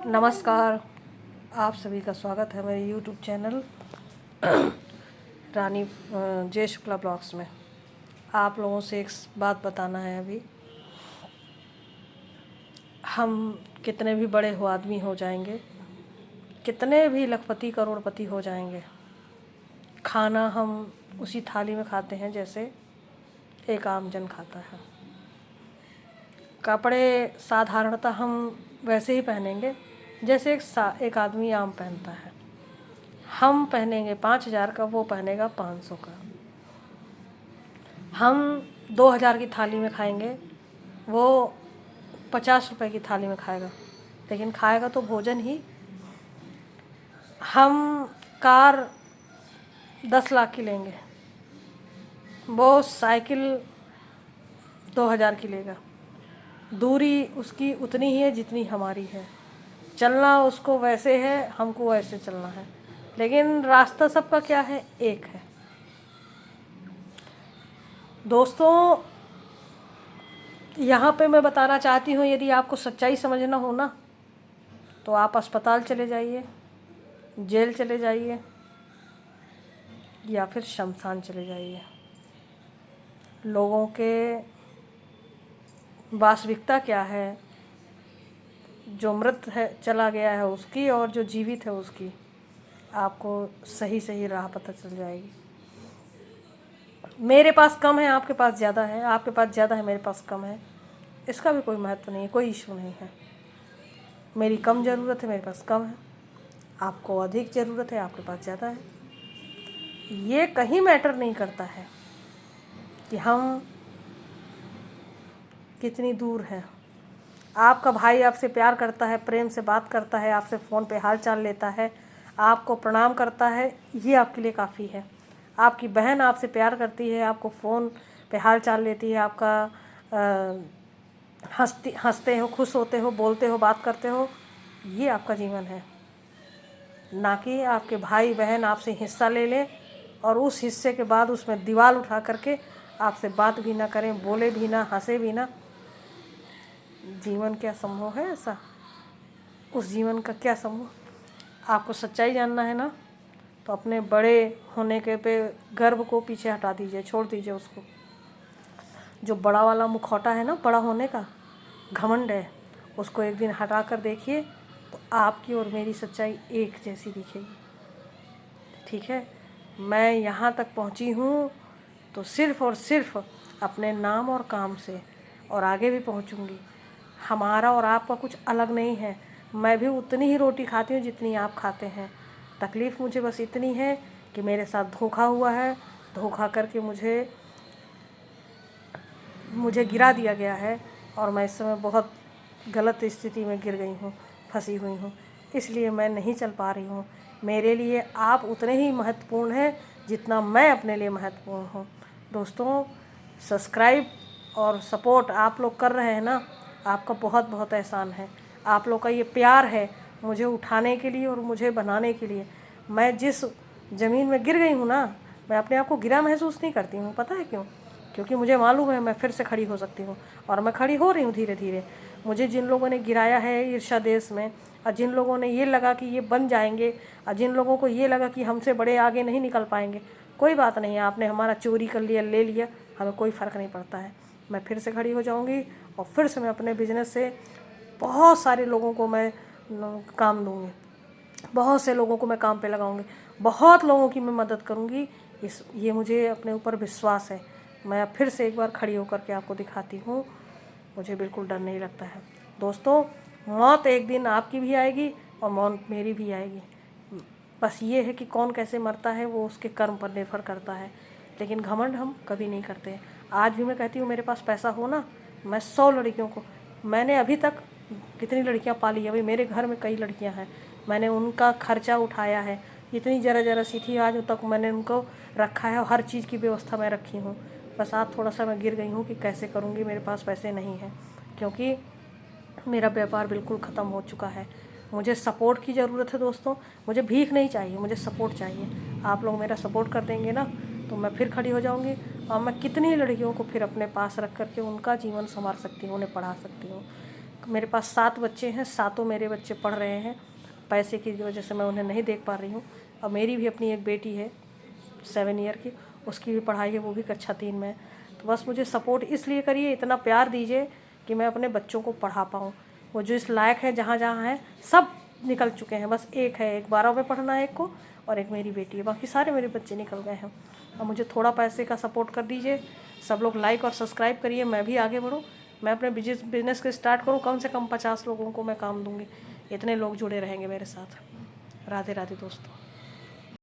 नमस्कार। आप सभी का स्वागत है मेरे YouTube चैनल रानी जे शुक्ला ब्लॉग्स में। आप लोगों से एक बात बताना है। अभी हम कितने भी बड़े हो आदमी हो जाएंगे, कितने भी लखपति करोड़पति हो जाएंगे, खाना हम उसी थाली में खाते हैं जैसे एक आम जन खाता है। कपड़े साधारणतः हम वैसे ही पहनेंगे जैसे एक आदमी आम पहनता है। हम पहनेंगे 5,000 का, वो पहनेगा 500 का। हम 2,000 की थाली में खाएंगे, वो 50 रुपए की थाली में खाएगा, लेकिन खाएगा तो भोजन ही। हम कार 10 लाख की लेंगे, वो साइकिल 2,000 की लेगा। दूरी उसकी उतनी ही है जितनी हमारी है, चलना उसको वैसे है, हमको वैसे चलना है, लेकिन रास्ता सबका क्या है, एक है। दोस्तों, यहाँ पे मैं बताना चाहती हूँ, यदि आपको सच्चाई समझना हो ना, तो आप अस्पताल चले जाइए, जेल चले जाइए, या फिर शमशान चले जाइए। लोगों के वास्तविकता क्या है, जो मृत है चला गया है उसकी, और जो जीवित है उसकी, आपको सही सही राह पता चल जाएगी। मेरे पास कम है, आपके पास ज़्यादा है, आपके पास ज़्यादा है, मेरे पास कम है, इसका भी कोई महत्व नहीं है, कोई इशू नहीं है। मेरी कम ज़रूरत है, मेरे पास कम है, आपको अधिक ज़रूरत है, आपके पास ज़्यादा है। ये कहीं मैटर नहीं करता है कि हम कितनी दूर हैं। आपका भाई आपसे प्यार करता है, प्रेम से बात करता है, आपसे फ़ोन पे हाल चाल लेता है, आपको प्रणाम करता है, ये आपके लिए काफ़ी है। आपकी बहन आपसे प्यार करती है, आपको फ़ोन पे हाल चाल लेती है, आपका हंसते हो, खुश होते हो, बोलते हो, बात करते हो, ये आपका जीवन है। ना कि आपके भाई बहन आपसे हिस्सा ले लें और उस हिस्से के बाद उसमें दीवार उठा करके आपसे बात भी ना करें, बोले भी ना, हंसे भी ना। जीवन क्या संभव है ऐसा? उस जीवन का क्या संभव? आपको सच्चाई जानना है ना, तो अपने बड़े होने के पे गर्व को पीछे हटा दीजिए, छोड़ दीजिए उसको। जो बड़ा वाला मुखौटा है ना, बड़ा होने का घमंड है, उसको एक दिन हटा कर देखिए तो आपकी और मेरी सच्चाई एक जैसी दिखेगी। ठीक है, मैं यहाँ तक पहुँची हूँ तो सिर्फ़ और सिर्फ अपने नाम और काम से, और आगे भी पहुँचूँगी। हमारा और आपका कुछ अलग नहीं है। मैं भी उतनी ही रोटी खाती हूँ जितनी आप खाते हैं। तकलीफ़ मुझे बस इतनी है कि मेरे साथ धोखा हुआ है, धोखा करके मुझे गिरा दिया गया है, और मैं इस समय बहुत गलत स्थिति में गिर गई हूँ, फंसी हुई हूँ, इसलिए मैं नहीं चल पा रही हूँ। मेरे लिए आप उतने ही महत्वपूर्ण हैं जितना मैं अपने लिए महत्वपूर्ण हूँ। दोस्तों, सब्सक्राइब और सपोर्ट आप लोग कर रहे हैं ना, आपका बहुत बहुत एहसान है। आप लोग का ये प्यार है मुझे उठाने के लिए और मुझे बनाने के लिए। मैं जिस ज़मीन में गिर गई हूँ ना, मैं अपने आप को गिरा महसूस नहीं करती हूँ। पता है क्यों? क्योंकि मुझे मालूम है मैं फिर से खड़ी हो सकती हूँ, और मैं खड़ी हो रही हूँ धीरे धीरे। मुझे जिन लोगों ने गिराया है ईर्ष्या देश में, और जिन लोगों ने ये लगा कि ये बन जाएंगे, और जिन लोगों को ये लगा कि हमसे बड़े आगे नहीं निकल पाएंगे, कोई बात नहीं है, आपने हमारा चोरी कर लिया, ले लिया, हमें कोई फ़र्क नहीं पड़ता है। मैं फिर से खड़ी हो जाऊँगी, और फिर से मैं अपने बिजनेस से बहुत सारे लोगों को मैं काम दूँगी, बहुत से लोगों को मैं काम पे लगाऊंगी, बहुत लोगों की मैं मदद करूंगी। ये मुझे अपने ऊपर विश्वास है। मैं फिर से एक बार खड़ी होकर के आपको दिखाती हूँ, मुझे बिल्कुल डर नहीं लगता है। दोस्तों, मौत एक दिन आपकी भी आएगी और मौत मेरी भी आएगी। बस ये है कि कौन कैसे मरता है वो उसके कर्म पर निर्भर करता है, लेकिन घमंड हम कभी नहीं करते। आज भी मैं कहती हूँ मेरे पास पैसा हो ना, मैं 100 लड़कियों को, मैंने अभी तक कितनी लड़कियाँ पाली है, अभी मेरे घर में कई लड़कियाँ हैं, मैंने उनका खर्चा उठाया है। इतनी ज़रा ज़रा सी थी, आज तक मैंने उनको रखा है, हर चीज़ की व्यवस्था मैं रखी हूँ। बस आज थोड़ा सा मैं गिर गई हूँ कि कैसे करूँगी, मेरे पास पैसे नहीं हैं, क्योंकि मेरा व्यापार बिल्कुल ख़त्म हो चुका है। मुझे सपोर्ट की ज़रूरत है दोस्तों, मुझे भीख नहीं चाहिए, मुझे सपोर्ट चाहिए। आप लोग मेरा सपोर्ट कर देंगे ना, तो मैं फिर खड़ी हो जाऊँगी, और मैं कितनी लड़कियों को फिर अपने पास रख करके उनका जीवन संवार सकती हूँ, उन्हें पढ़ा सकती हूँ। मेरे पास 7 बच्चे हैं, सातों मेरे बच्चे पढ़ रहे हैं। पैसे की वजह से मैं उन्हें नहीं देख पा रही हूँ। और मेरी भी अपनी एक बेटी है 7 ईयर की, उसकी भी पढ़ाई है, वो भी कक्षा 3 में है। तो बस मुझे सपोर्ट इसलिए करिए, इतना प्यार दीजिए कि मैं अपने बच्चों को पढ़ा पाऊँ। वो जो इस लायक है, जहाँ जहाँ है सब निकल चुके हैं, बस एक है, एक 12 में पढ़ना है एक को, और एक मेरी बेटी है, बाकी सारे मेरे बच्चे निकल गए हैं। अब मुझे थोड़ा पैसे का सपोर्ट कर दीजिए। सब लोग लाइक और सब्सक्राइब करिए, मैं भी आगे बढ़ूँ, मैं अपने बिजनेस को स्टार्ट करूँ। कम से कम 50 लोगों को मैं काम दूँगी, इतने लोग जुड़े रहेंगे मेरे साथ। राधे राधे दोस्तों।